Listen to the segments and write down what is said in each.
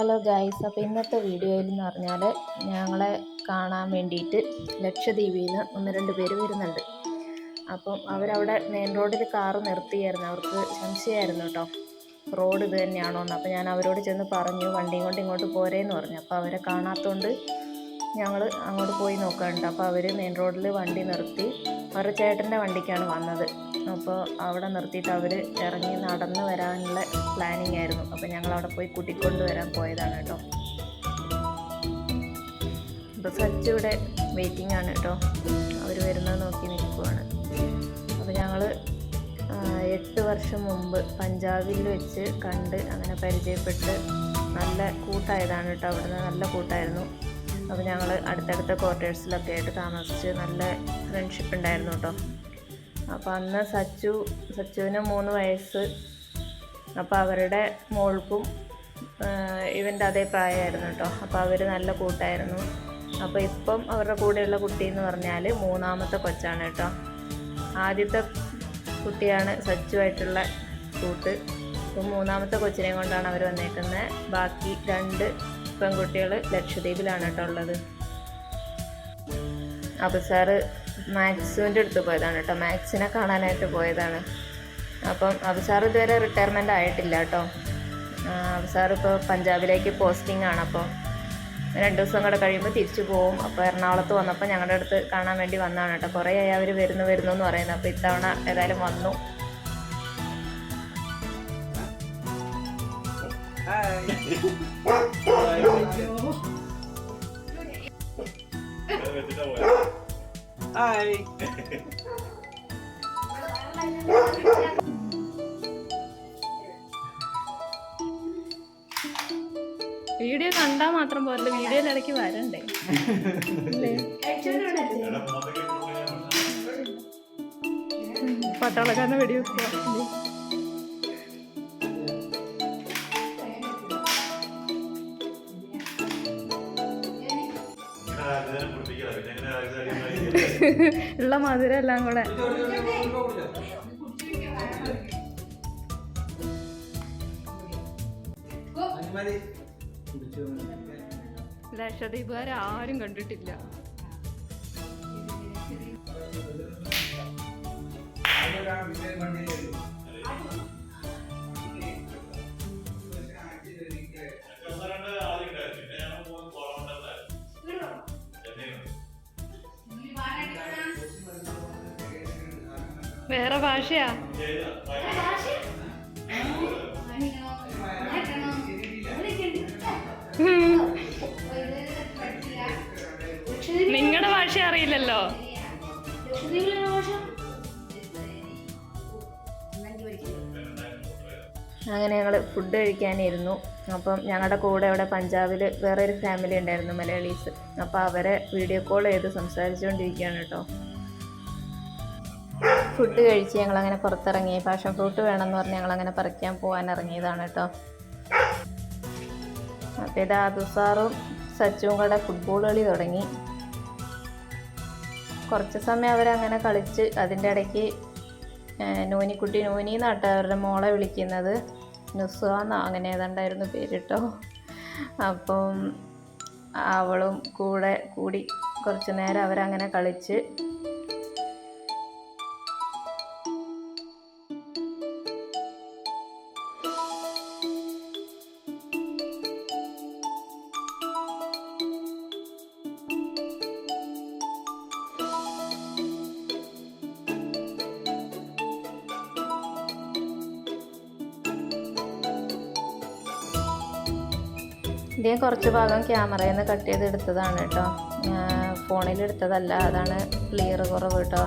Hello guys, അപ്പോൾ ഇന്നത്തെ വീഡിയോയിൽ എന്ന് പറഞ്ഞാൽ ഞങ്ങളെ കാണാൻ വേണ്ടിയിട്ട് ലക്ഷദ്വീപിൽ നിന്ന് 1-2 പേര് വരുന്നുണ്ട്. അപ്പം അവരവിടെ മെയിൻ റോഡിൽ കാറ് നിർത്തിയായിരുന്നു. അവർക്ക് സംശയമായിരുന്നു കേട്ടോ, റോഡ് ഇത് തന്നെയാണോന്ന്. അപ്പോൾ ഞാൻ അവരോട് ചെന്ന് പറഞ്ഞു വണ്ടിയും കൊണ്ട് ഇങ്ങോട്ട് പോരേന്ന് പറഞ്ഞു. അപ്പോൾ അവരെ കാണാത്തതുകൊണ്ട് ഞങ്ങൾ അങ്ങോട്ട് പോയി നോക്കാനുണ്ട്. അപ്പോൾ അവർ മെയിൻ റോഡിൽ വണ്ടി നിർത്തി. അവരുടെ ചേട്ടൻ്റെ വണ്ടിക്കാണ് വന്നത്. അപ്പോൾ അവിടെ നിർത്തിയിട്ട് അവർ ഇറങ്ങി നടന്ന് വരാനുള്ള പ്ലാനിങ് ആയിരുന്നു. അപ്പോൾ ഞങ്ങൾ അവിടെ പോയി കൂട്ടിക്കൊണ്ട് വരാൻ പോയതാണ് കേട്ടോ. അപ്പോൾ സച്ച് ഇവിടെ വെയിറ്റിംഗ് ആണ് കേട്ടോ, അവർ വരുന്നത് നോക്കി നിൽക്കുവാണ്. അപ്പോൾ ഞങ്ങൾ 8 വർഷം മുമ്പ് പഞ്ചാബിൽ വെച്ച് കണ്ട് അങ്ങനെ പരിചയപ്പെട്ട് നല്ല കൂട്ടായതാണ് കേട്ടോ. അവിടുന്ന് നല്ല കൂട്ടായിരുന്നു. അപ്പോൾ ഞങ്ങൾ അടുത്തടുത്ത ക്വാർട്ടേഴ്സിലൊക്കെ ആയിട്ട് താമസിച്ച് നല്ല ഫ്രണ്ട്ഷിപ്പ് ഉണ്ടായിരുന്നു കേട്ടോ. അപ്പോൾ അന്ന് സച്ചുവിന് 3 വയസ്സ്. അപ്പോൾ അവരുടെ മോൾക്കും ഇവൻ്റെ അതേ പ്രായമായിരുന്നു കേട്ടോ. അപ്പോൾ അവർ നല്ല കൂട്ടായിരുന്നു. അപ്പോൾ ഇപ്പം അവരുടെ കൂടെയുള്ള കുട്ടി എന്ന് പറഞ്ഞാൽ 3ാമത്തെ കൊച്ചാണ് കേട്ടോ. ആദ്യത്തെ കുട്ടിയാണ് സച്ചുവായിട്ടുള്ള കൂട്ട്. ഇപ്പം 3ാമത്തെ കൊച്ചിനെ കൊണ്ടാണ് അവർ വന്നേക്കുന്നത്. ബാക്കി 2 പെൺകുട്ടികൾ ലക്ഷദ്വീപിലാണ് കേട്ടോ ഉള്ളത്. അപ്പോൾ സാറ് മാത്സുവിൻ്റെ അടുത്ത് പോയതാണ് കേട്ടോ, മാത്സിനെ കാണാനായിട്ട് പോയതാണ്. അപ്പം അബുസാർ ഇതുവരെ റിട്ടയർമെൻ്റ് ആയിട്ടില്ല കേട്ടോ. അബുസാർ ഇപ്പോൾ പഞ്ചാബിലേക്ക് പോസ്റ്റിംഗ് ആണ്. അപ്പോൾ 2 ദിവസം കൂടെ കഴിയുമ്പോൾ തിരിച്ചു പോവും. അപ്പോൾ എറണാകുളത്ത് വന്നപ്പോൾ ഞങ്ങളുടെ അടുത്ത് കാണാൻ വേണ്ടി വന്നതാണ് കേട്ടോ. കുറേ ആയി അവർ വരുന്നു എന്ന് പറയുന്നത്. അപ്പോൾ ഇത്തവണ ഏതായാലും വന്നു. വീഡിയോ കണ്ടാൽ മാത്രം പോരല്ലോ, വീഡിയോയിൽ ഇടയ്ക്ക് വരണ്ടേ. പട്ടാളക്കാരനെ വെടിവെക്കുക. ഉള്ള മധുരം എല്ലാം കൂടെ. ലക്ഷദ്വീപുകാരെ ആരും കണ്ടിട്ടില്ല. വേറെ ഭാഷയാ. നിങ്ങളുടെ ഭാഷ അറിയില്ലല്ലോ. അങ്ങനെ ഞങ്ങൾ ഫുഡ് കഴിക്കാനിരുന്നു. അപ്പം ഞങ്ങളുടെ കൂടെ ഇവിടെ പഞ്ചാബിൽ വേറെ ഒരു ഫാമിലി ഉണ്ടായിരുന്നു, മലയാളീസ്. അപ്പോൾ അവരെ വീഡിയോ കോൾ ചെയ്ത് സംസാരിച്ചുകൊണ്ടിരിക്കുകയാണ് കേട്ടോ. ഫുഡ് കഴിച്ച് ഞങ്ങളങ്ങനെ പുറത്തിറങ്ങി. പാഷൻ ഫ്രൂട്ട് വേണമെന്ന് പറഞ്ഞ് ഞങ്ങളങ്ങനെ പറിക്കാൻ പോകാൻ ഇറങ്ങിയതാണ് കേട്ടോ. അപ്പോൾ ഇത് അബുസാറും സച്ചുവും കൂടെ ഫുട്ബോൾ കളി തുടങ്ങി. കുറച്ച് സമയം അവരങ്ങനെ കളിച്ച് അതിൻ്റെ ഇടയ്ക്ക് നൂനി എന്നാട്ടോ അവരുടെ മോളെ വിളിക്കുന്നത്. നുസ്വാന്ന അങ്ങനെ ഏതാണ്ടായിരുന്നു പേര് കേട്ടോ. അപ്പം അവളും കൂടി കുറച്ച് നേരം അവരങ്ങനെ കളിച്ച് ഇതേ കുറച്ച് ഭാഗം ക്യാമറയിൽ നിന്ന് കട്ട് ചെയ്തെടുത്തതാണ് കേട്ടോ. ഫോണിലെടുത്തതല്ല, അതാണ് ക്ലിയർ കുറവ് കേട്ടോ.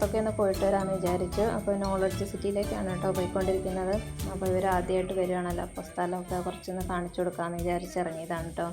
പുറത്തൊക്കെ ഒന്ന് പോയിട്ട് വരാമെന്ന് വിചാരിച്ചു. അപ്പോൾ നോളജ് സിറ്റിയിലേക്കാണ് കേട്ടോ പോയിക്കൊണ്ടിരിക്കുന്നത്. അപ്പോൾ ഇവർ ആദ്യമായിട്ട് വരികയാണല്ലോ, അപ്പോൾ സ്ഥലമൊക്കെ കുറച്ചൊന്ന് കാണിച്ചു കൊടുക്കാമെന്ന് വിചാരിച്ച് ഇറങ്ങിയതാണ് കേട്ടോ.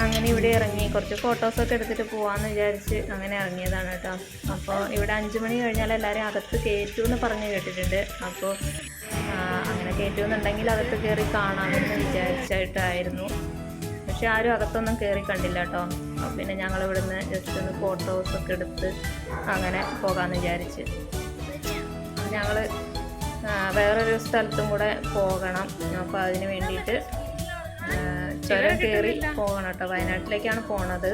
അങ്ങനെ ഇവിടെ ഇറങ്ങി കുറച്ച് ഫോട്ടോസൊക്കെ എടുത്തിട്ട് പോകാമെന്ന് വിചാരിച്ച് അങ്ങനെ ഇറങ്ങിയതാണ് കേട്ടോ. അപ്പോൾ ഇവിടെ 5 മണി കഴിഞ്ഞാൽ എല്ലാവരും അകത്ത് കയറ്റുമെന്ന് പറഞ്ഞ് കേട്ടിട്ടുണ്ട്. അപ്പോൾ അങ്ങനെ കയറ്റുമെന്നുണ്ടെങ്കിൽ അകത്ത് കയറി കാണാമെന്ന് വിചാരിച്ചായിട്ടായിരുന്നു. പക്ഷെ ആരും അകത്തൊന്നും കയറി കണ്ടില്ല കേട്ടോ. അപ്പോൾ പിന്നെ ഞങ്ങൾ ഇവിടുന്ന് ജസ്റ്റ് ഒന്ന് ഫോട്ടോസൊക്കെ എടുത്ത് അങ്ങനെ പോകാമെന്ന് വിചാരിച്ച്. ഞങ്ങൾ വേറൊരു സ്ഥലത്തും കൂടെ പോകണം. അപ്പോൾ അതിന് വേണ്ടിയിട്ട് ചുരം കയറി പോകണം കേട്ടോ. വയനാട്ടിലേക്കാണ് പോണത്.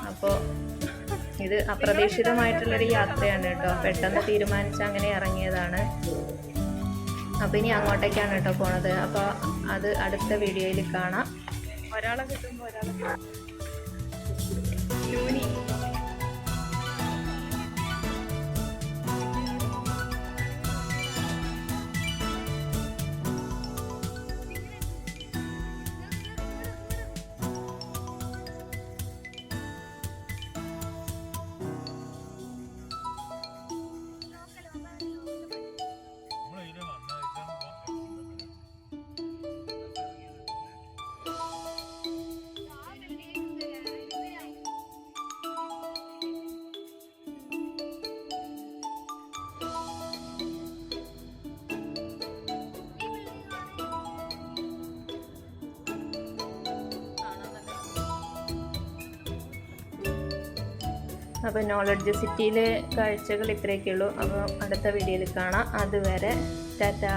അപ്പോൾ ഇത് അപ്രതീക്ഷിതമായിട്ടുള്ളൊരു യാത്രയാണ് കേട്ടോ. പെട്ടെന്ന് തീരുമാനിച്ച് അങ്ങനെ ഇറങ്ങിയതാണ്. അപ്പോൾ ഇനി അങ്ങോട്ടേക്കാണ് കേട്ടോ പോണത്. അപ്പോൾ അത് അടുത്ത വീഡിയോയിൽ കാണാം. ഒരാളെ കിട്ടുമ്പോൾ ഒരാളെ അപ്പോൾ നോളജ് സിറ്റിയിലെ കാഴ്ചകൾ ഇത്രയൊക്കെയുള്ളൂ. അപ്പോൾ അടുത്ത വീഡിയോയിൽ കാണാം. അതുവരെ ടാറ്റാ.